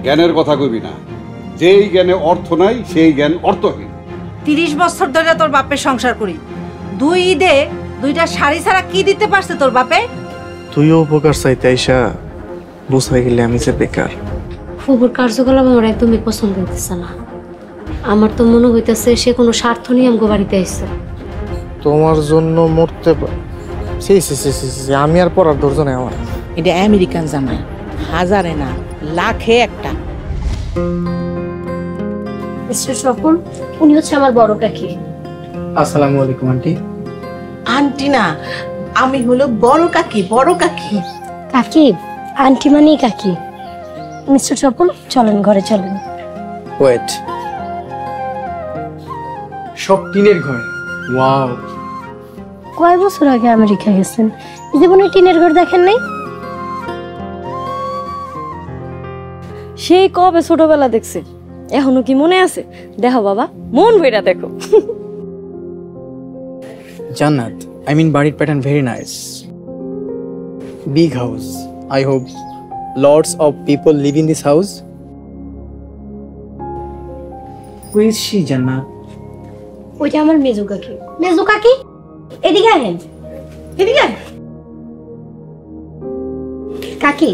জ্ঞানের কথা কইবি না, যেই জ্ঞানে অর্থ নাই সেই জ্ঞান অর্থহীন। 30 বছর ধরে তোর বাপের সংসার করি, 2 ঈদে 2টা শাড়ি ছাড়া কি দিতে পারছে তোর বাপে? তুইও উপকার চাইতে আইসা বুঝাই গেলে আমি যে বেকার। ফুবুর কার্যকলাপ আমার একদমই পছন্দ হইতেছে না। আমার তো মনে হইতেছে সে কোনো স্বার্থ নিয়ে আমগো বাড়িতে আইছে। তোমার জন্য মরতে আমি আর পড়ার ধৈর্য নেই আমার। এটা আমেরিকান জামাই, হাজারে না লাখে একটা। মিস্টার সফল, উনি হচ্ছে আমার বড় কাকি। আসসালামু আলাইকুম আন্টি। আন্টি না, আমি হলো বড় কাকি, বড় কাকি। কাকি, আন্টি মানেই কাকি। মিস্টার সফল, চলেন ঘরে চলেন। ওয়েট, সব টিনের ঘর? ওয়াও। কয় বছর আগে আমেরিকা গেছেন, জীবনে টিনের ঘর দেখেন নাই? সেই কবে ছোটবেলা দেখছে, এখনো কি মনে আছে? দেখো বাবা, মন ভইরা দেখো। জান্নাত, I mean বাড়ির pattern very nice. Big house. I hope lots of people live in this house. Who is she, Jannat? ওইটা আমার মেজো কাকি। মেজো কাকি, এদিকে আহেন, এদিকে আহেন। কাকি,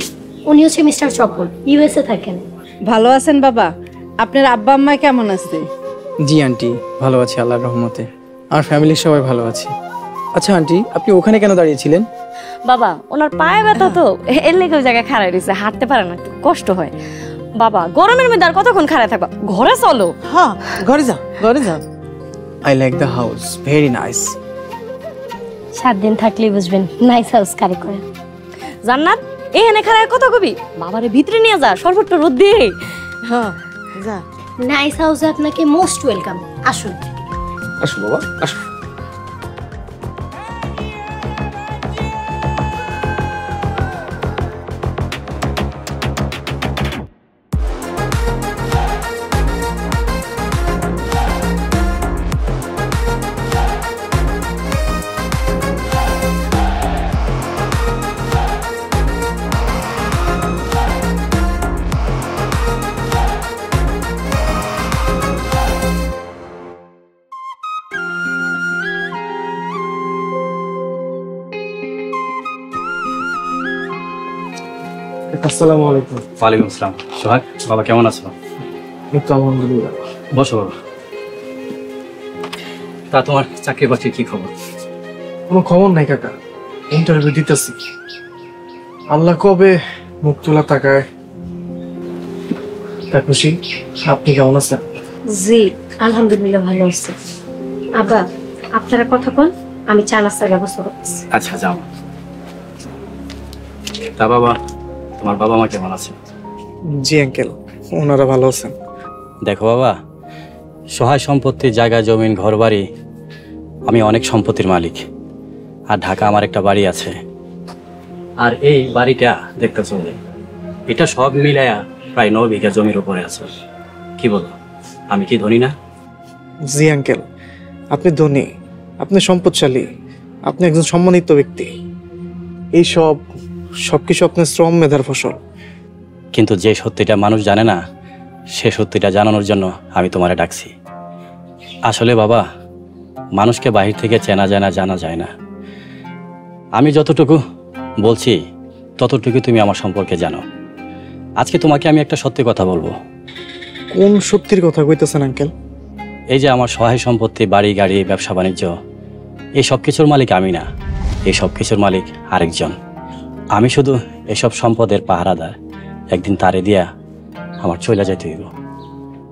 উনি হচ্ছে মিস্টার সফল, ইউএসএ থাকেন। ভালো আছেন বাবা? আপনার আব্বা আম্মা কেমন আছে? জি আন্টি, ভালো আছি আল্লাহর রহমতে। আর ফ্যামিলির সবাই ভালো আছে। আচ্ছা আন্টি, আপনি ওখানে কেন দাঁড়িয়েছিলেন? বাবা, ওনার পায়ে ব্যথা তো, এর লেগে ওই জায়গায় খাড়াই রয়েছে, হাঁটতে পারে না, একটু কষ্ট হয়। বাবা, গরমের মধ্যে আর কতক্ষণ খাড়ায় থাকবা? ঘরে চলো। হ্যাঁ, ঘরে যাও, ঘরে যাও। I like the house, very nice. 7 দিন থাকলেই বুঝবেন নাইস হাউস কারে করে। জান্নাত, এখানে খাড়ায় কত কবি? বাবারে ভিতরে নিয়ে যা, সর্বত্র রোদ দিয়ে। হ্যাঁ, যা। নাইস হাউসে আপনাকে মোস্ট ওয়েলকাম। আসুন। আসো বাবা, আসো। আসসালামু আলাইকুম। ওয়ালাইকুম আসসালাম। সোহাগ, বাবা কেমন আছো? এই তো আলহামদুলিল্লাহ। বসো বাবা। তা তোমার চাকরি বাকরির কি খবর? কোনো খবর নাই কাকা, ইন্টারভিউ দিতেছি। আল্লাহ কবে মুখ তোলা তাকায়। তা খুশি, আপনি কেমন আছেন? জি আলহামদুলিল্লাহ ভালো আছি। আব্বা, আপনারা কথা বল, আমি চা নাস্তার ব্যবস্থা করতেছি। আচ্ছা যাও। তা বাবা, তোমার বাবা মা কেমন আছে? জি আঙ্কেল, ওনারা ভালো আছেন। দেখো বাবা, সহায় সম্পত্তি, জায়গা জমিন ঘর বাড়ি, আমি অনেক সম্পত্তির মালিক। আর ঢাকা আমার একটা বাড়ি আছে। আর এই বাড়িটা দেখতেছো, এটা সব মিলায়া প্রায় 9 বিঘা জমির উপরে আছে। কি বলো, আমি কি ধনী না? জি আঙ্কেল, আপনি ধনী, আপনি সম্পদশালী, আপনি একজন সম্মানিত ব্যক্তি। এই সবকিছু আপনার শ্রম মেধার ফসল। কিন্তু যে সত্যিটা মানুষ জানে না, সে সত্যিটা জানানোর জন্য আমি তোমারে ডাকছি। আসলে বাবা, মানুষকে বাহির থেকে চেনা যায় না, জানা যায় না। আমি যতটুকু বলছি ততটুকু তুমি আমার সম্পর্কে জানো। আজকে তোমাকে আমি একটা সত্যি কথা বলবো। কোন সত্যির কথা কইতেছেন আঙ্কেল? এই যে আমার সহায় সম্পত্তি, বাড়ি গাড়ি, ব্যবসা বাণিজ্য, এই সব কিছুর মালিক আমি না, এই সব কিছুর মালিক আরেকজন। আমি শুধু এসব সম্পদের পাহারাদার। একদিন তারে দিয়া আমার চলে যাইতে হইব।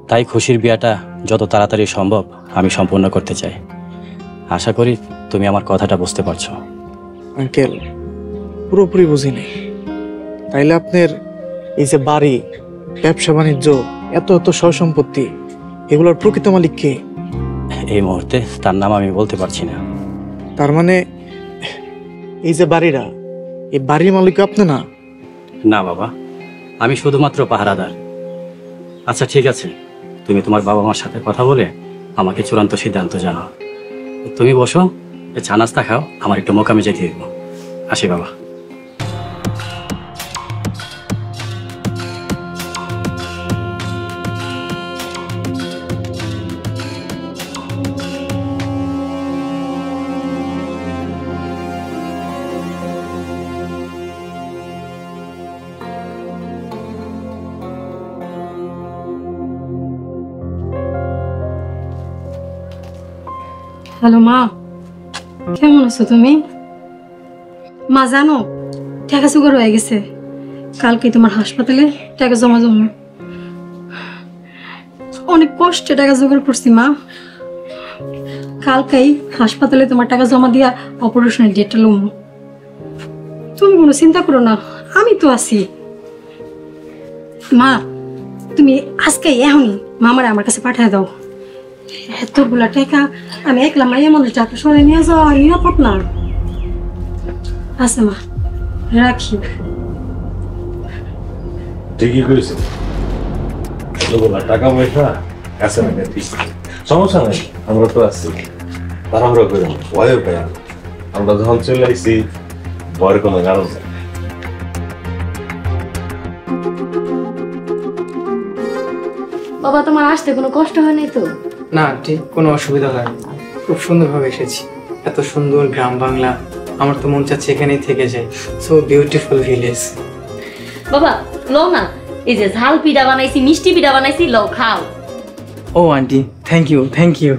তাই খুশির বিয়াটা যত তাড়াতাড়ি সম্ভব আমি সম্পূর্ণ করতে চাই। আশা করি তুমি আমার কথাটা বুঝতে পারছো। আঙ্কেল, পুরোপুরি বুঝিনি। তাইলে আপনার এই যে বাড়ি, ব্যবসা বাণিজ্য, এত এত সয় সম্পত্তি, এগুলোর প্রকৃত মালিক কে? এই মুহূর্তে তার নাম আমি বলতে পারছি না। তার মানে এই যে বাড়িরা, এই বাড়ির মালিক আপনি না? না বাবা, আমি শুধুমাত্র পাহারাদার। আচ্ছা ঠিক আছে, তুমি তোমার বাবা মার সাথে কথা বলে আমাকে চূড়ান্ত সিদ্ধান্ত জানাও। তুমি বসো, চা নাস্তা খাও, আমার একটু মোকামে যেতে দিব। আসি বাবা। হ্যালো মা, কেমন আছো তুমি? মা জানো টাকা জোগাড় হয়ে গেছে, কালকে তোমার হাসপাতালে টাকা জমা জমা। অনেক কষ্টে টাকা জোগাড় করছি মা, কালকেই হাসপাতালে তোমার টাকা জমা দিয়া অপারেশনের ডেটটা লম। তুমি কোনো চিন্তা করো না, আমি তো আছি। মা তুমি আজকে এখনই মামারে আমার কাছে পাঠিয়ে দাও। এতগুলা টাকা আমি একলা মাইয়ের মধ্যে টাকা সরে নিয়ে যাওয়া নিরাপদ না। আচ্ছা মা, রাখি। ঠিকই করেছে, টাকা পয়সা কাছে না, ঠিক সমস্যা নাই, আমরা তো আছি। তাড়াহুড়ো করে ভয়ও পাই না, আমরা যখন চলে আসছি ভয়ের কোনো কারণ নেই। বাবা তোমার আসতে কোনো কষ্ট হয় নাই তো? না আন্টি, কোনো অসুবিধা হয়নি, খুব সুন্দরভাবে এসেছি। এত সুন্দর গ্রাম বাংলা, আমার তো মন চাচ্ছে এখানেই থেকে যাই। So beautiful village. বাবা লও না, এই যে ঝাল পিঠা বানাইছি, মিষ্টি পিঠা বানাইছি, লও খাও। ও auntie, thank you, thank you.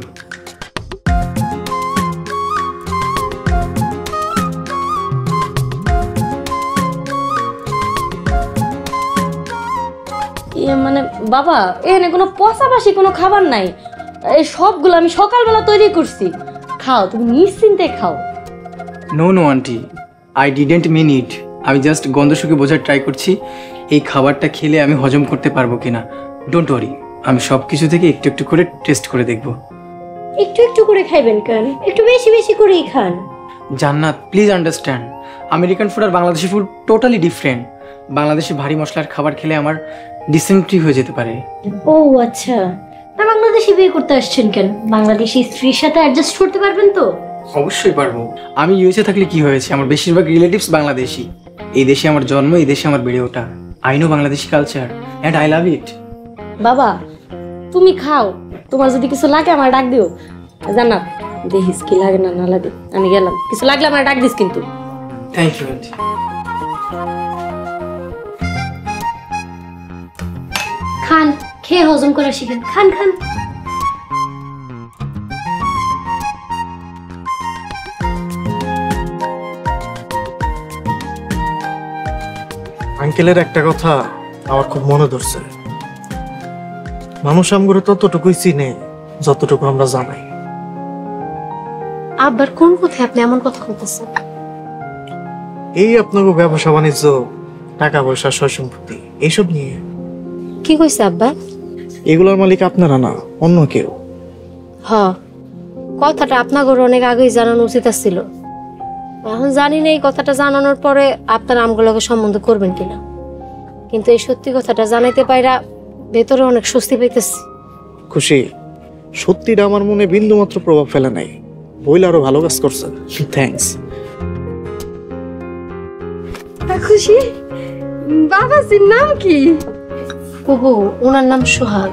মানে বাবা এখানে কোনো পচাপাশি কোনো খাবার নাই, এই সবগুলো আমি সকালবেলা তৈরি করছি, খাও, তুমি নিশ্চিন্তে খাও। No no auntie, I didn't mean it. আমি জাস্ট গন্ধ শুকে বোঝার ট্রাই করছি এই খাবারটা খেলে আমি হজম করতে পারবো কিনা। ডোন্ট ওয়ারি, আমি সব কিছু থেকে একটু একটু করে টেস্ট করে দেখব। একটু একটু করে খাইবেন কেন, একটু বেশি বেশি করেই খান। Jannat please understand, American food আর বাংলাদেশি ফুড টোটালি ডিফারেন্ট। বাংলাদেশে ভারী মশলার খাবার খেলে আমার ডিসেন্ট্রি হয়ে যেতে পারে। ও আচ্ছা, তা বাংলাদেশি বিয়ে করতে আসছেন কেন? বাংলাদেশি স্ত্রীর সাথে অ্যাডজাস্ট করতে পারবেন তো? অবশ্যই পারবো। আমি ইউএসএ থাকলে কি হয়েছে, আমার বেশিরভাগ রিলেটিভস বাংলাদেশি। এই দেশে আমার জন্ম, এই দেশে আমার বেড়ে ওঠা। I know Bangladeshi culture and I love it. বাবা তুমি খাও, তোমার যদি কিছু লাগে আমার ডাক দিও। জান্নাত দেখিস কি লাগে না না লাগে, আমি গেলাম, কিছু লাগলে আমার ডাক দিস কিন্তু। Thank you aunty. খান, খেয়ে হজম করা শিখেন, খান খান। আঙ্কেলের একটা কথা আমার খুব মনে ধরছে, মানুষ আমগুলো ততটুকুই চিনে যতটুকু আমরা জানাই। আবার কোন কথায় আপনি এমন কথা বলতেছেন? এই আপনাকে ব্যবসা বাণিজ্য, টাকা পয়সা, সয় সম্পত্তি এইসব নিয়ে। কি কইছে আব্বা? এগুলোর মালিক আপনারা না, অন্য কেউ। হ, কথাটা আপনাদের অনেক আগেই জানানো উচিত ছিল। এখন জানি না এই কথাটা জানানোর পরে আপনারা আমগুলোকে সম্বন্ধ করবেন কিনা, কিন্তু এই সত্যি কথাটা জানাইতে পাইরা ভেতরে অনেক স্বস্তি পাইতেছি। খুশি, সত্যিটা আমার মনে বিন্দু মাত্র প্রভাব ফেলে নাই, বইলে আরো ভালো কাজ করছে। থ্যাঙ্কস। খুশি, বাবাজির নাম কি? ওহো, ওনার নাম সোহাগ।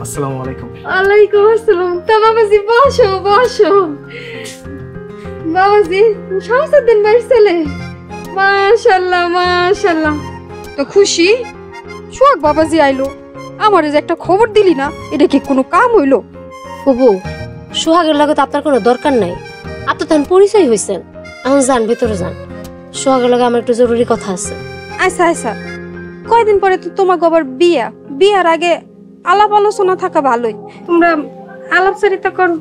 আসসালামু আলাইকুম। ওয়ালাইকুম আসসালাম। তা বাবাজি বসো বসো। বাবাজি শামসুদ্দিন ভাইয়ের ছেলে? মাশাআল্লাহ মাশাআল্লাহ। তো খুশি, সোহাগ বাবাজি আইলো, আমারে যে একটা খবর দিলি না, এটা কি কোনো কাম হইলো? ওহো, সোহাগের লাগে তো আপনার কোনো দরকার নাই, আপনি তখন পরিচয় হয়েছেন। এখন যান, ভেতরে যান, সোহাগের লাগে আমার একটু জরুরি কথা আছে। আচ্ছা আচ্ছা, কয়দিন পরে তো তোমার আবার বিয়া, বিয়ার আগে আলাপ আলোচনা থাকা ভালোই, তোমরা আলাপচারিতা করো।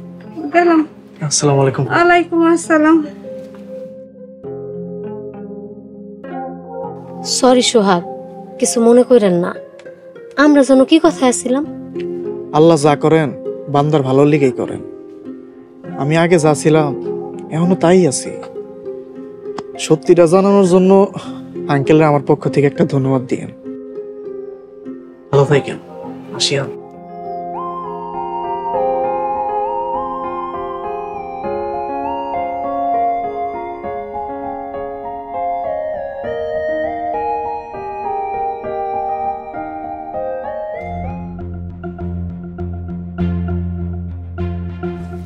গেলাম। আসসালামু আলাইকুম। ওয়ালাইকুম আসসালাম। সরি সোহাগ, কিছু মনে করেন না, আমরা যেন কি কথা আছিলাম? আল্লাহ যা করেন বান্দার ভালো লিগেই করেন। আমি আগে যা ছিলাম এখনো তাই আছি। সত্যিটা জানানোর জন্য আঙ্কেলের আমার পক্ষ থেকে একটা ধন্যবাদ দিয়েন। ভালো থাকেন, আসিয়া।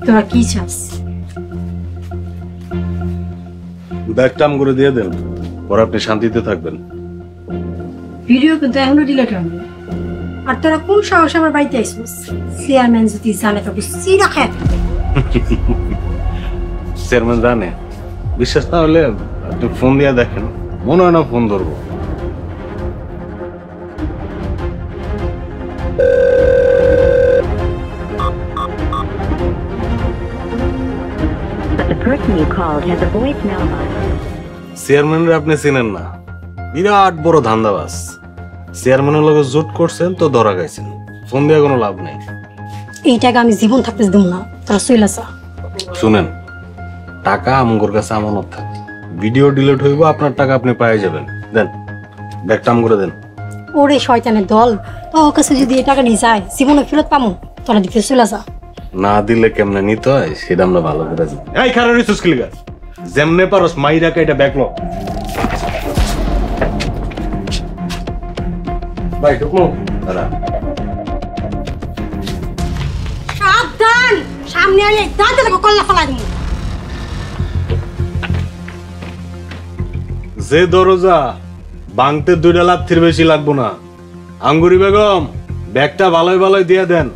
তোরা কি চাস? ব্যাগটা আম করে দিয়ে দেন, পরে আপনি শান্তিতে থাকবেন। ভিডিও কিন্তু এখনো ডিলেট হয়নি। আর তোরা কোন সাহস আমার বাড়িতে আইসিস? চেয়ারম্যান যদি জানে তো সিরা খায়। চেয়ারম্যান জানে? বিশ্বাস না হলে আপনি ফোন দিয়ে দেখেন, মনে হয় না ফোন ধরবো। চেয়ারম্যানের আপনি চিনেন না, বিরাট বড় ধান্দাবাজ। চেয়ারম্যানের লগে জোট করছেন তো ধরা গাইছেন, ফোন দিয়ে কোনো লাভ নেই। এই টাকা আমি জীবন থাকতে দিব না, তোরা সইলাসা। শুনেন, টাকা আমগোর কাছে আমানত থাকে, ভিডিও ডিলিট হইব, আপনার টাকা আপনি পেয়ে যাবেন। দেন ব্যাগটা আম করে দেন। ওরে শয়তানের দল, তোর কাছে যদি এই টাকা নিয়ে যায় জীবনে ফেরত পামু, তোরা দিতে সইলাসা। না দিলে কেমনে নিতে হয় সেটা আমরা ভালো করে জানি। এই খারাপ রিসোর্স কিল গাছ যেমনে পারস মাইরা কাইটা ব্যাকলো ভাই ঢুকলো দাঁড়া। সাবধান, সামনে আলে দাঁতে লাগো, কল্লা ফলা দিমু। যে দরজা ভাঙতে 2 লাখের বেশি লাগবো না। আঙ্গুরি বেগম, ব্যাগটা ভালোই ভালোই দিয়ে দেন।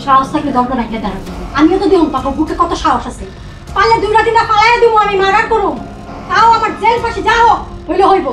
সাহস থাকলে দরকার রাখলে দাঁড়াবো। আমিও তো দিলাম, তখন বুকে কত সাহস আছে। পারলে 2 রাতি না পালাইয়া দিব, আমি মার্ডার করুম, তাও আমার জেল ফাঁসি যাও হইলে হইব।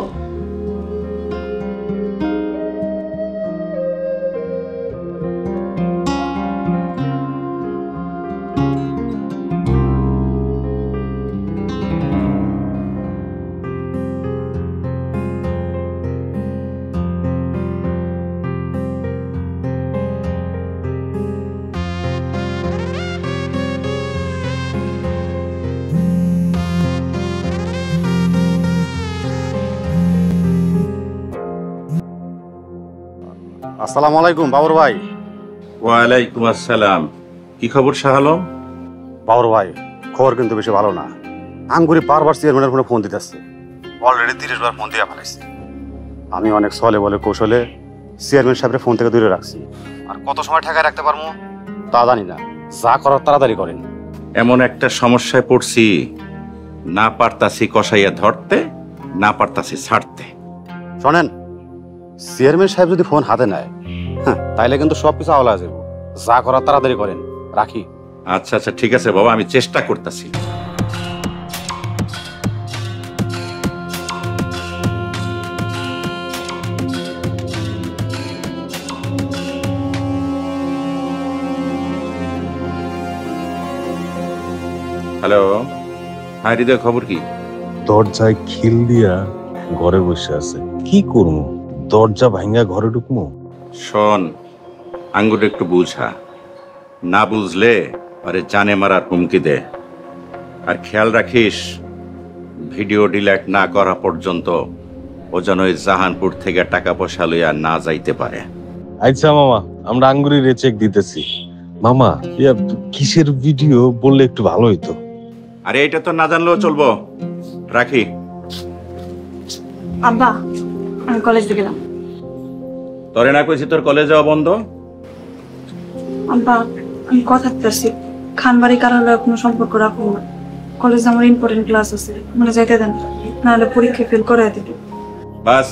আসসালামু আলাইকুম বাবর ভাই। ওয়ালাইকুম আসসালাম। কি খবর শাহ আলম? বাবর ভাই, খবর কিন্তু বেশি ভালো না। আঙ্গুরি বারবার চেয়ারম্যানের ফোনে ফোন দিতেছে, অলরেডি 30 বার ফোন দিয়ে ফেলাইছে। আমি অনেক ছলে বলে কৌশলে চেয়ারম্যান সাহেবের ফোন থেকে দূরে রাখছি। আর কত সময় ঠেকায় রাখতে পারবো তা জানি না, যা করার তাড়াতাড়ি করেন। এমন একটা সমস্যায় পড়ছি, না পারতাছি কষাইয়া ধরতে, না পারতাছি ছাড়তে। শোনেন, চেয়ারম্যান সাহেব যদি ফোন হাতে নেয় তাইলে কিন্তু সবকিছু আওলা যাবো। যা করার তাড়াতাড়ি করেন, রাখি। আচ্ছা আচ্ছা ঠিক আছে বাবা, আমি চেষ্টা করতেছি। হ্যালো, হ্যাঁ হৃদয়, খবর কি? দরজায় খিল দিয়া ঘরে বসে আছে, কি করবো? দরজা ভাঙ্গা ঘরে ঢুকবো? শোন, আঙ্গুর একটু বুঝা, না বুঝলে আরে জানে মারার হুমকি দে। আর খেয়াল রাখিস, ভিডিও ডিলিট না করা পর্যন্ত ও যেন ওই জাহানপুর থেকে টাকা পয়সা লইয়া না যাইতে পারে। আচ্ছা মামা, আমরা আঙ্গুরি চেক দিতেছি। মামা, ইয়া কিসের ভিডিও বললে একটু ভালো হইতো। আরে এটা তো না জানলেও চলবো, রাখি। আব্বা, আমি কলেজে গেলাম। তোরে না কইছি তোর কলেজ যাওয়া বন্ধ? আব্বা, আমি কথা দিতেছি, খানবাড়ি কারালয়ে কোনো সম্পর্ক রাখবো না। কলেজে আমার ইম্পর্টেন্ট ক্লাস আছে, মানে যাইতে দেন, নাহলে পরীক্ষায় ফেল করে দিবে। বাস,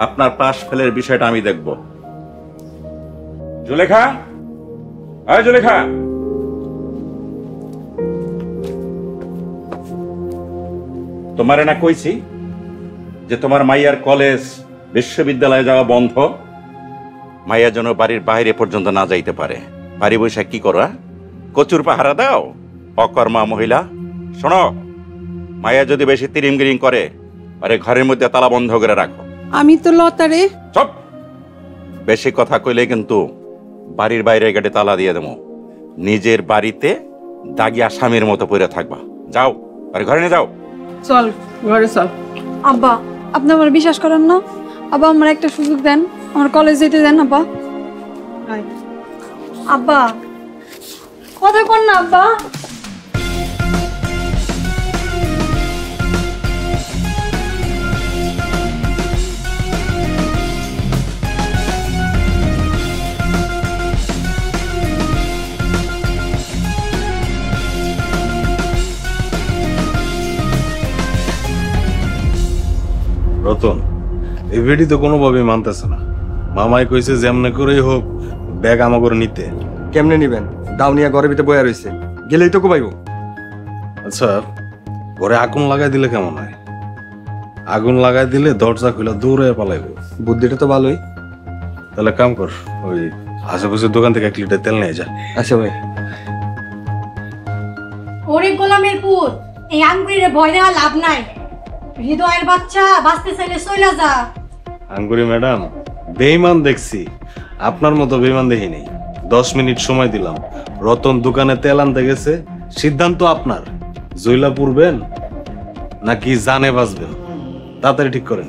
আপনার পাশ ফেলের বিষয়টা আমি দেখব। জুলেখা, আয় জুলেখা, তোমারে না কইছি যে তোমার মাইয়ার কলেজ বিশ্ববিদ্যালয়ে যাওয়া বন্ধ? মাইয়া যেন বাড়ির বাইরে পর্যন্ত না যাইতে পারে। বাড়ি বৈশাখ কি করা, কচুর পাহারা দাও? অকর্মা মহিলা। শোনো, মাইয়া যদি বেশি তিরিমগিরিং করে, আরে ঘরের মধ্যে তালা বন্ধ করে রাখো। আমি তো লতারে। চুপ, বেশি কথা কইলে কিন্তু বাড়ির বাইরে গেটে তালা দিয়ে দেবো। নিজের বাড়িতে দাগি আসামির মতো পড়ে থাকবা। যাও, আরে ঘরে নিয়ে যাও। চল ঘরে চল। আব্বা, আপনি আমার বিশ্বাস করেন না? আব্বা, আমার একটা সুযোগ দেন, আমার কলেজ যেতে দেন। আব্বা, আব্বা কথা কন না আব্বা। রতন, এই বেডি তো কোনোভাবেই মানতেছে না। মামাই কইছে যেমনে করেই হোক ব্যাগ আমাকে নিতে। কেমনে নিবেন? দাও নিয়ে ঘরের ভিতরে বয়া রয়েছে, গেলেই তো কোবাইব। আচ্ছা, ঘরে আগুন লাগাই দিলে কেমন হয়? আগুন লাগাই দিলে দরজা খুলে দৌড়ে পালাইব। বুদ্ধিটা তো ভালোই। তাহলে কাম কর, ওই আশেপাশের দোকান থেকে 1 লিটার তেল নিয়ে যা। আচ্ছা ভাই। ওরে গোলামের পুত, এই আঙ্গুরিরে ভয় দেওয়া লাভ নাই। হৃদয়ের বাচ্চা, বাঁচতে চাইলে চইলা যা। আঙ্গুরি ম্যাডাম, বেঈমান দেখছি, আপনার মতো বেঈমান দেখি নেই। 10 মিনিট সময় দিলাম, রতন দোকানে তেল আনতে গেছে, সিদ্ধান্ত আপনার। জইলা পুরবেন নাকি জানে বাঁচবেন, তাড়াতাড়ি ঠিক করেন।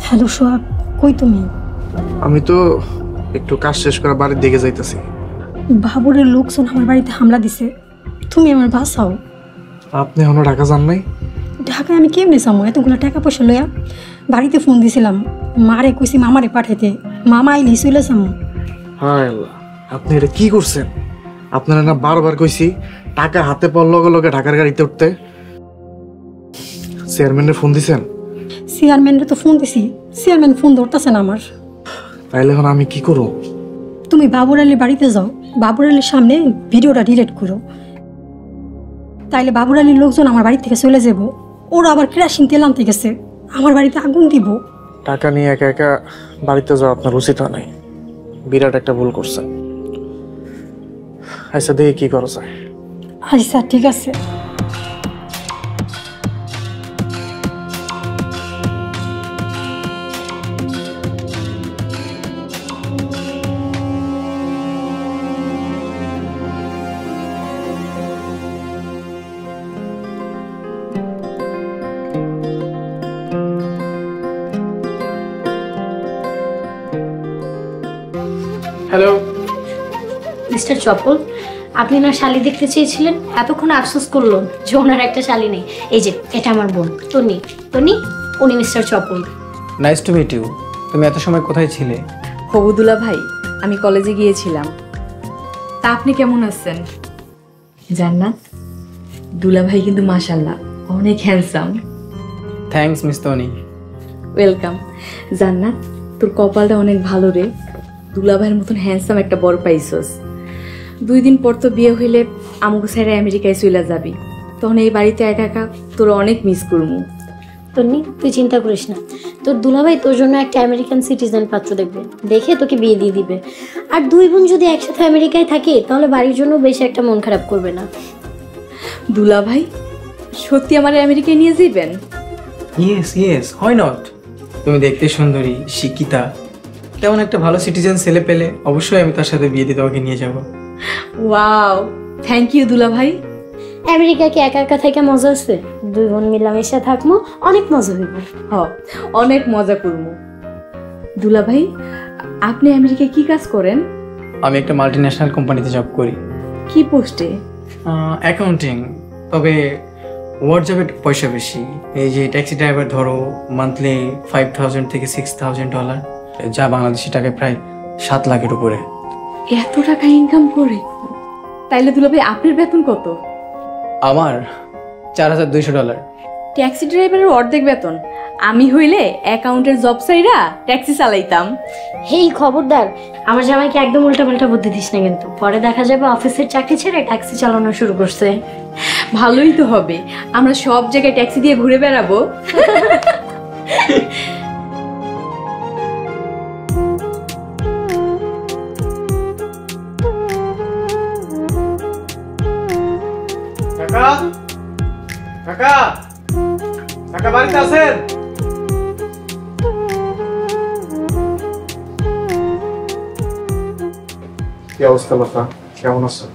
হ্যালো সোহাগ, কই তুমি? আমি তো একটু কাজ শেষ করে বাড়ির দিকে যাইতেছি। বাবুরের লোকজন আমার বাড়িতে হামলা দিছে, তুমি আমার বাঁচাও। আপনি এখনো ঢাকা যান নাই? ঢাকায় আমি কেমনে যাবো এতগুলো টাকা পয়সা লইয়া? বাড়িতে ফোন দিছিলাম, মারে কইছি মামারে পাঠাইতে, মামা আইলে চলে যাবো। হায় আল্লাহ, আপনি এটা কি করছেন? আপনারা না বারবার কইছি টাকা হাতে পাওয়ার লগে লগে ঢাকার গাড়িতে উঠতে। চেয়ারম্যানের ফোন দিছেন? চেয়ারম্যানের তো ফোন দিছি, চেয়ারম্যান ফোন ধরতেছে না আমার। তাইলে এখন আমি কি করব? তুমি বাবুর আলীর বাড়িতে যাও, বাবুর আলীর সামনে ভিডিওটা ডিলিট করো, তাইলে বাবুর আলীর লোকজন আমার বাড়ি থেকে চলে যাব। ওরা আবার কেরাসিন তেল আনতে গেছে, আমার বাড়িতে আগুন দিব। টাকা নিয়ে একা একা বাড়িতে যাওয়া আপনার উচিত হয় নাই, বিরাট একটা ভুল করছেন। আচ্ছা, দেখি কি করা যায়। আচ্ছা ঠিক আছে। হ্যালো মিস্টার চপল, আপনি না শালি দেখতে চেয়েছিলেন, এতক্ষণ আফসোস করলো যে ওনার একটা শালি নেই। এই যে এটা আমার বোন তনি। তনি, উনি mister Chapal. Nice to meet you. তুমি এত সময় কোথায় ছিলে? হবুদুলা ভাই, আমি কলেজে গিয়েছিলাম। তা আপনি কেমন আছেন? জান্নাত, দুলা ভাই কিন্তু মাশাআল্লাহ অনেক handsome. Thanks miss Toni. Welcome. Jannat, তোর কপালটা অনেক ভালো রে, দুলা ভাইয়ের মতন হ্যান্ডসাম একটা বড় পাইছস। 2 দিন পর তো বিয়ে হইলে আমাকে ছেড়ে আমেরিকায় চলে যাবি, তখন এই বাড়িতে একা একা তোর অনেক মিস করবো। তন্নি, তুই চিন্তা করিস না, তোর দুলাভাই তোর জন্য একটা আমেরিকান সিটিজেন পাত্র দেখবে, দেখে তোকে বিয়ে দিয়ে দিবে। আর 2 বোন যদি একসাথে আমেরিকায় থাকে তাহলে বাড়ির জন্য বেশি একটা মন খারাপ করবে না। দুলা ভাই সত্যি আমার আমেরিকায় নিয়ে যাবেন? ইয়েস ইয়েস, হয় নট। তুমি দেখতে সুন্দরী, শিক্ষিতা, তেমন একটা ভালো সিটিজেন ছেলে পেলে অবশ্যই আমি তার সাথে বিয়ে দিয়ে তোমাকে নিয়ে যাব। ওয়াও, থ্যাংক ইউ দুলা ভাই। আমেরিকা কি একা একা থেকে মজা আছে? 2 বোন মিলামেশা থাকবো, অনেক মজা হইব। অনেক মজা করবো। দুলা ভাই, আপনি আমেরিকায় কি কাজ করেন? আমি একটা মাল্টিন্যাশনাল কোম্পানিতে জব করি। কি পোস্টে? অ্যাকাউন্টিং। তবে ওয়ার্ড পয়সা বেশি। এই যে ট্যাক্সি ড্রাইভার ধরো, মান্থলি $5,000 থেকে $6,000, যা বাংলাদেশি টাকায় প্রায় 7 লাখের উপরে। এত টাকা ইনকাম করে? তাইলে দুলা ভাই আপনার বেতন কত? আমার $4,200। ট্যাক্সি ড্রাইভারের অর্ধেক বেতন। আমি হইলে অ্যাকাউন্টের জব সাইরা ট্যাক্সি চালাইতাম। হেই খবরদার, আমার জামাইকে একদম উল্টাপাল্টা বুদ্ধি দিস না, কিন্তু পরে দেখা যাবে অফিসের চাকরি ছেড়ে ট্যাক্সি চালানো শুরু করছে। ভালোই তো হবে, আমরা সব জায়গায় ট্যাক্সি দিয়ে ঘুরে বেড়াবো। কাকা, কাকা, কাকা বাড়িতে আছেন? কি অবস্থা বাবা, কেমন আছো?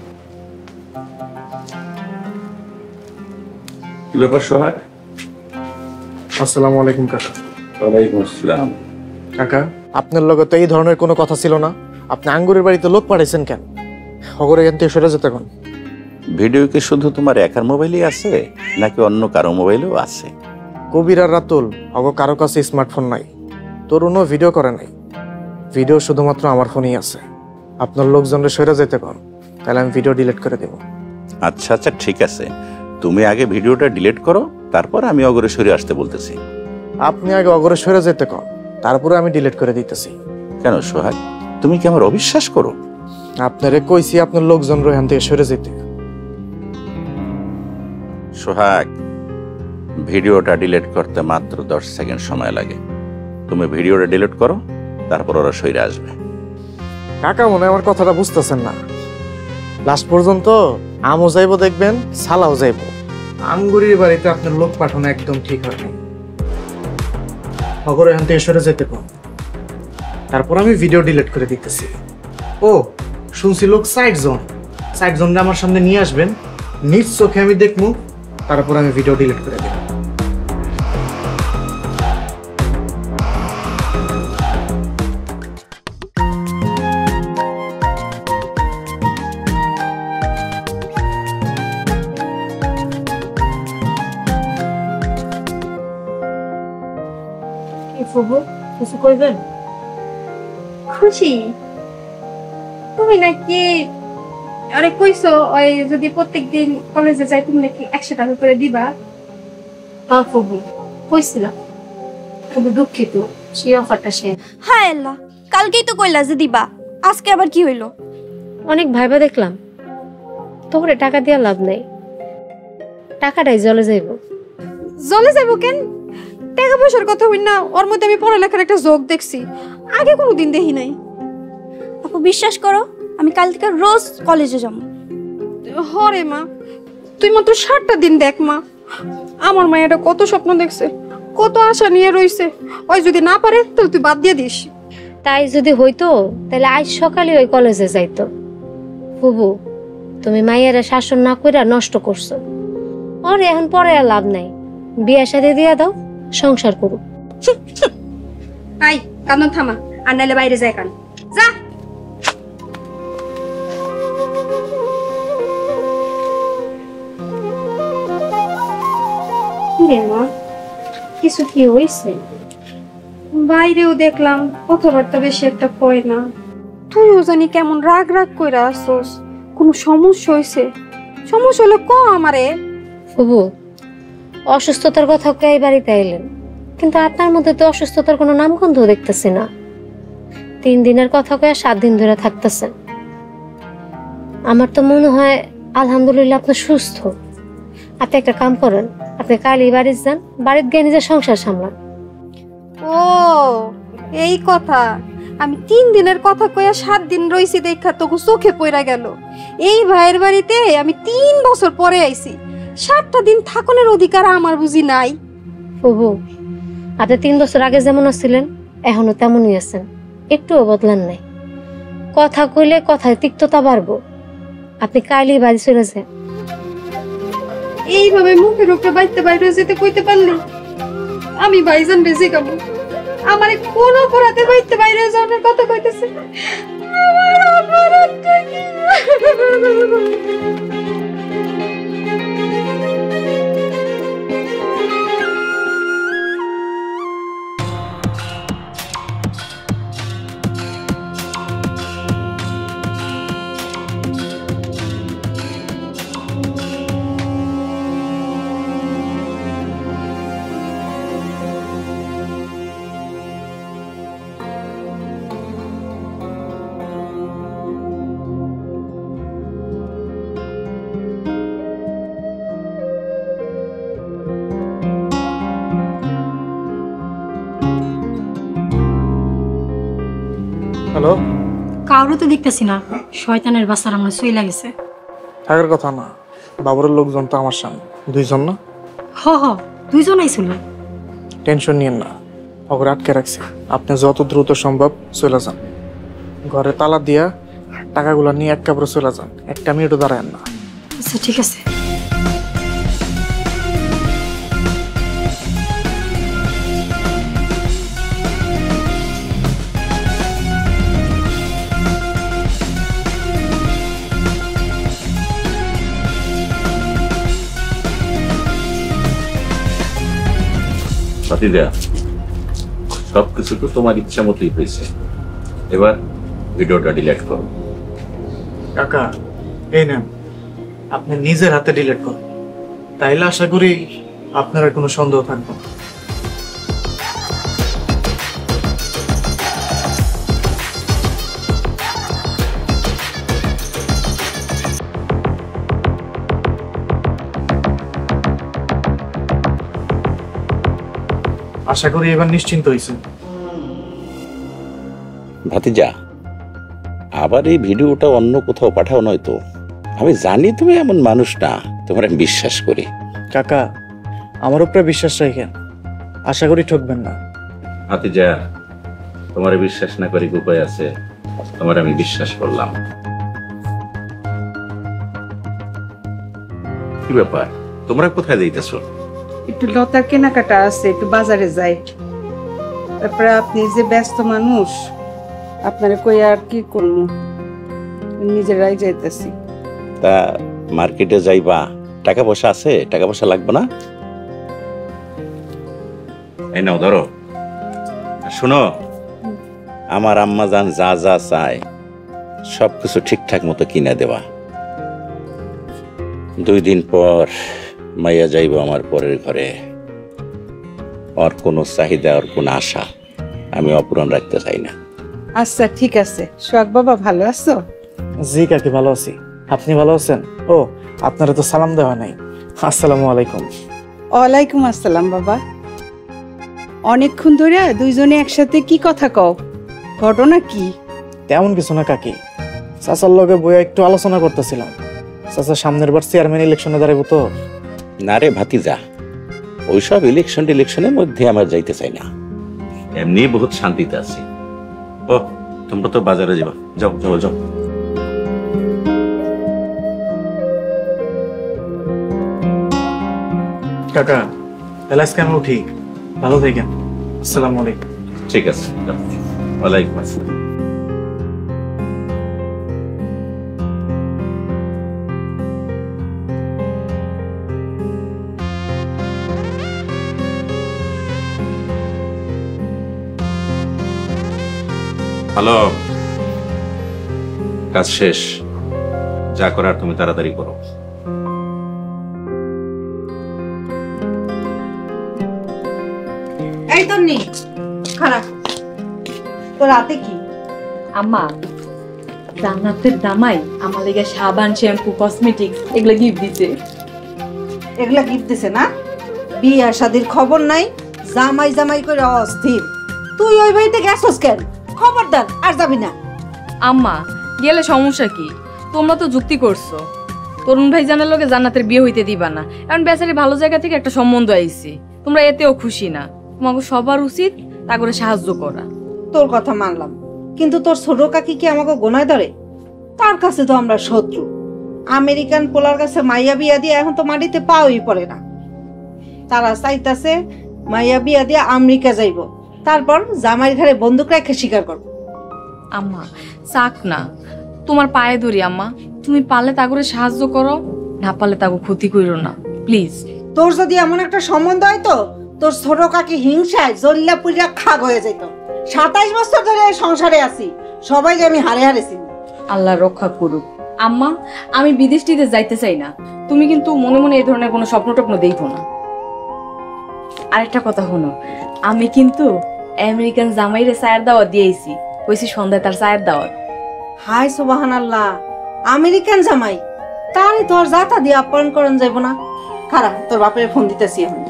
কি ব্যাপার সোহাগ? আসসালামু আলাইকুম কাকা। ওয়ালাইকুম আসসালাম। কাকা, আপনার লগে তো এই ধরনের কোনো কথা ছিল না, আপনি আঙ্গুরের বাড়িতে লোক পাঠাইছেন কেন? খবরে এখান থেকে সরে যেতে কোন? ভিডিও কি শুধু তোমার একার মোবাইলেই আছে নাকি অন্য কারো মোবাইলেও আছে? কবির আর রাতুল কারো কাছে স্মার্টফোন নাই, তরুণও ভিডিও করে নাই। ভিডিও শুধুমাত্র আমার ফোনেই আছে। আপনার লোকজনরা সরে যেতে কর, তাহলে আমি ভিডিও ডিলিট করে দেব। আচ্ছা আচ্ছা ঠিক আছে, তুমি আগে ভিডিওটা ডিলিট করো, তারপর আমি অগরে সরে আসতে বলতেছি। আপনি আগে অগরে সরে যেতে কর, তারপরে আমি ডিলিট করে দিতেছি। কেন সোহাগ, তুমি কি আমার অবিশ্বাস করো? আপনারে কইছি আপনার লোকজন এখান থেকে সরে যেতে। সোহাগ, ভিডিওটা ডিলিট করতে মাত্র 10 সেকেন্ড সময় লাগে। তুমি ভিডিওটা ডিলিট করো, তারপর ওরা সরে আসবে। কাকা মনে হয় আমার কথাটা বুঝতেছেন না। লাস্ট পর্যন্ত আমও যাইব দেখবেন, সালাও যাইব। আমগুরির বাড়িতে আপনার লোক পাঠানো একদম ঠিক হয় নাই। অগর এখান থেকে সরে যেতে কর, তারপর আমি ভিডিও ডিলিট করে দিতেছি। ও শুনছি লোক সাইড জোনটা আমার সামনে নিয়ে আসবেন, নিজ চোখে আমি দেখবো, তারপর আমি ভিডিও ডিলিট করে দেব। কিছু কইবেন? খুশি তুমি নাকি আরে কইছো ওই যদি প্রত্যেকদিন কলেজে যাই তুমি নাকি 100 টাকা করে দিবা? ফুবু কইছিলাম, খুব দুঃখিত সেই অফারটা শেষ। হায় আল্লাহ, কালকেই তো কইলা যে দিবা, আজকে আবার কি হইলো? অনেক ভাইবা দেখলাম তোরে টাকা দিয়া লাভ নাই, টাকাটাই জলে যাইব। জলে যাইব কেন? টাকা পয়সার কথা হই না, ওর মধ্যে আমি পড়ালেখার একটা যোগ দেখছি, আগে কোনোদিন দেখি নাই। আপু বিশ্বাস করো, আমি কাল থেকে রোজ কলেজে যাবো। হরে মা, তুই মাত্র 7টা দিন দেখ মা, আমার মায়েরা কত স্বপ্ন দেখছে, কত আশা নিয়ে রইছে। ওই যদি না পারে তাহলে তুই বাদ দিয়ে দিস। তাই যদি হইতো তাহলে আজ সকালে ওই কলেজে যাইতো। ফুবু তুমি মাইয়ারা শাসন না কইরা নষ্ট করছো, ওর এখন পরে আর লাভ নাই, বিয়ে শাদী দিয়া দাও, সংসার করুক। আই কান্দন থামা, আর নাইলে বাইরে যায় কান যা। কিছু কি হইছে? বাইরেও দেখলাম কথাবার্তা বেশি একটা কয় না, তুইও জানি কেমন রাগ রাগ কইরা আসছস। কোনো সমস্যা হইছে? সমস্যা হলে ক আমারে। ফুবু অসুস্থতার কথা কই বাড়িতে আইলেন, কিন্তু আপনার মধ্যে তো অসুস্থতার কোনো নামগন্ধ দেখতেছি না। 3 দিনের কথা কয়ে 7 দিন ধরে থাকতেছেন। আমার তো মনে হয় আলহামদুলিল্লাহ আপনি সুস্থ। আপনি একটা কাম করেন, আপনি কালই বাড়ি যান, বাড়িতে গিয়ে নিজের সংসার সামলান। ও এই কথা, আমি 3 দিনের কথা কইয়া 7 দিন রইছি দেখা তোকে চোখে পড়া গেল। এই ভাইয়ের বাড়িতে আমি 3 বছর পরে আইছি, 7টা দিন থাকনের অধিকার আমার বুঝি নাই। ফুবু আপনি 3 বছর আগে যেমন ছিলেন এখনো তেমনই আছেন, একটুও বদলান নাই। কথা কইলে কথায় তিক্ততা বাড়বো। আপনি কালই বাড়ি চলে যান। এইভাবে মুখের উপরে বাইতে বাইরে যেতে কইতে পারলি আমি ভাইজান রেজে গাবো। আমারে কোন অপরাধে বাইতে বাইরে যাওয়ার কথা কইতেছে? আমার অপরাধটা কি? হ্যালো, কারো তো দেখতেছি না, শয়তানের বাচ্চারা আমার চইলা গেছে। থাকার কথা না, বাবুরের লোকজন তো আমার সামনে 2 জন না? হ 2 জন আইছিল। টেনশন নিয়েন না, ওকে আটকে রাখছি। আপনি যত দ্রুত সম্ভব চলে যান, ঘরে তালা দিয়া টাকাগুলো নিয়ে এক কাপড়ে চলে যান, 1 মিনিটও দাঁড়ায়েন না। আচ্ছা ঠিক আছে। ভাতিজা, সবকিছু তো তোমার ইচ্ছা মতোই হয়েছে, এবার ভিডিওটা ডিলিট করো। কাকা এই নেন, আপনি নিজের হাতে ডিলিট করুন, তাইলে আশা করি আপনার আর কোনো সন্দেহ থাকবে না। আশা করি এবার নিশ্চিন্ত হয়েছে। ভাতিজা, আবার এই ভিডিওটা অন্য কোথাও পাঠাও নয়তো? আমি জানি তুমি এমন মানুষ না, তোমার আমি বিশ্বাস করি। কাকা আমার উপরে বিশ্বাস রাখেন, আশা করি ঠকবেন না। ভাতিজা, তোমার বিশ্বাস না করি উপায় আছে, তোমার আমি বিশ্বাস করলাম। কি ব্যাপার, তোমরা কোথায় যাইতেছো? একটু লতার কেনাকাটা আছে, একটু বাজারে যাই। তারপরে আপনি যে ব্যস্ত মানুষ, আপনারে কই আর কি করবো, নিজেরাই যাইতেছি। তা মার্কেটে যাইবা, টাকা পয়সা আছে? টাকা পয়সা লাগবে না? এই নাও ধরো। শোনো, আমার আম্মা জান যা যা চায় সবকিছু ঠিকঠাক মতো কিনে দেওয়া। 2 দিন পর মাইয়া যাইব আমার পরের ঘরে। ওর কোনো চাহিদা, ওর কোনো আশা আমি অপূরণ রাখতে চাই না। আচ্ছা ঠিক আছে। সোহাগ বাবা ভালো আছো? জি কাকি ভালো আছি, আপনি ভালো আছেন? ও আপনারা তো সালাম দেওয়া নাই। আসসালামু আলাইকুম। ওয়ালাইকুম আসসালাম বাবা। অনেকক্ষণ ধরে দুইজনে একসাথে কি কথা কও, ঘটনা কি? তেমন কিছু না কাকি, চাচার লগে বইয়া একটু আলোচনা করতেছিলাম। চাচা সামনের বার চেয়ারম্যান ইলেকশনে দাঁড়াবো তো। না রে ভাতিজা, ওইসব ইলেকশনের মধ্যে আমার যাইতে চাই না, এমনি বহুত শান্তিতে আছি। ও তোমরা তো বাজারে যাবা, যাও যাও যাও। কাকা তাহলে আজকে আমি উঠি, ভালো থাকেন। আসসালামু আলাইকুম। ঠিক আছে, যাও। ওয়ালাইকুম আসসালাম। হ্যালো, কাজ শেষ, যা করার তুমি তাড়াতাড়ি করো। এই তো নি খারাপ তো রাতে কি? আম্মা, জান্নাতের জামাই আমার লেগে সাবান, শ্যাম্পু, কসমেটিক্স এগুলো গিফট দিতে। এগুলা গিফট দিছে না? বিয়ে শাদির খবর নাই, জামাই জামাই করে অস্থির। তুই ওই বাড়িতে গেছস কেন? খবরদার আর যাবি না। আম্মা গেলে সমস্যা কি? তোমরা তো যুক্তি করছো, তরুণ ভাই জানার লোকে জান্নাতের বিয়ে হইতে দিবা না, কারণ বেচারি ভালো জায়গা থেকে একটা সম্বন্ধ আইছে। তোমরা এতেও খুশি না, তোমাকে সবার উচিত তা করে সাহায্য করা। তোর কথা মানলাম, কিন্তু তোর ছোট কাকি কি আমাকে গোনায় ধরে? তার কাছে তো আমরা শত্রু। আমেরিকান পোলার কাছে মাইয়া বিয়া দিয়ে এখন তো মাটিতে পাওই পড়ে না। তারা চাইতাছে মাইয়া বিয়া দিয়ে আমেরিকা যাইব, তারপর জামাইয়ের ঘরে বন্দুক রেখে শিকার করব। আম্মা চাক না, তোমার পায়ে ধরি আম্মা, তুমি পারলে তা করে সাহায্য করো, না পারলে তাকে ক্ষতি করো না প্লিজ। তোর যদি এমন একটা সম্বন্ধ হয় তো তোর ছোট কাকি হিংসায় জল্লা পুরিয়া খাগ হয়ে যেত। 27 বছর ধরে সংসারে আছি, সবাই যে আমি হারে হারেছি। আল্লাহ রক্ষা করুক। আম্মা আমি বিদেশটিতে যাইতে চাই না, তুমি কিন্তু মনে মনে এই ধরনের কোনো স্বপ্ন টপ্ন দেখো না। আরেকটা কথা হলো, আমি কিন্তু আমেরিকান জামাইরে চায়ের দাওয়াত দিয়েছি, কইছি সন্ধ্যায় তার চায়ের দাওয়াত। হাই সুবহানাল্লাহ, আমেরিকান জামাই, তারই তোর জাতা দিয়ে আপ্যায়ন করেন যাইব না? খারাপ, তোর বাপের ফোন দিতেছি আমি।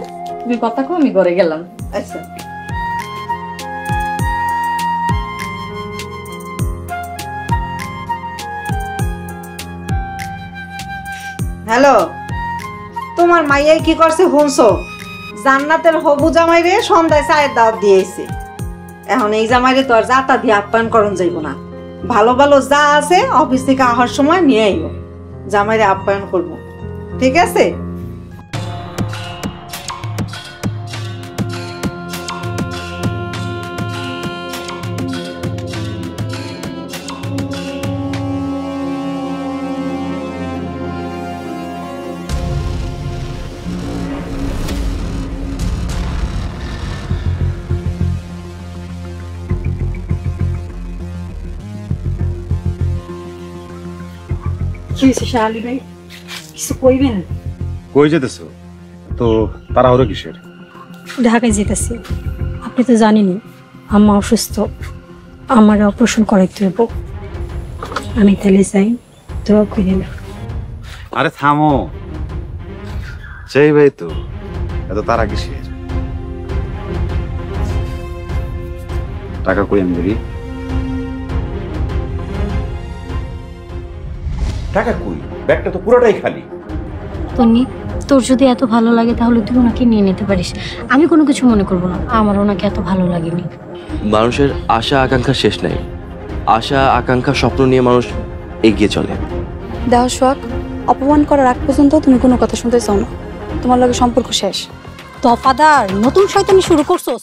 তুমি কথা কো, আমি ঘরে গেলাম। আচ্ছা। হ্যালো, তোমার মাইয়াই কি করছে শুনছো? জান্নাতের হবু জামাইরে সন্ধ্যায় চায়ের দাওয়াত দিয়েছে। এখন এই জামাইরে তো আর জাতা দিয়ে আপ্যায়ন করন যাইব না। ভালো ভালো যা আছে অফিস থেকে আসার সময় নিয়ে আইব, জামাইরে আপ্যায়ন করব, ঠিক আছে? কি হয়েছে শাহালি ভাই, কিছু কইবেন? কই যেতেছো তো? তাড়াহুড়ো কিসের? ঢাকায় যেতেছি, আপনি তো জানেনই আম্মা অসুস্থ, আমার অপারেশন করাইতে হইব। আমি তাহলে যাই, দোয়া করি। আরে থামো, সেই ভাই তো এত তারা কিসের? টাকা কই আমি দেবি? টাকা কই? ব্যাগটা তো পুরোটাই খালি। তন্নি, তোর যদি এত ভালো লাগে তাহলে তুই ওনাকে নিয়ে নিতে পারিস, আমি কোনো কিছু মনে করবো না। আমার ওনাকে এত ভালো লাগেনি। মানুষের আশা আকাঙ্ক্ষা শেষ নাই, আশা আকাঙ্ক্ষা স্বপ্ন নিয়ে মানুষ এগিয়ে চলে। দেহ সোহাগ, অপমান করার আগ পর্যন্ত তুমি কোনো কথা শুনতে চাও না, তোমার লগে সম্পর্ক শেষ। তফাদার, নতুন শয়তানি শুরু করছোস।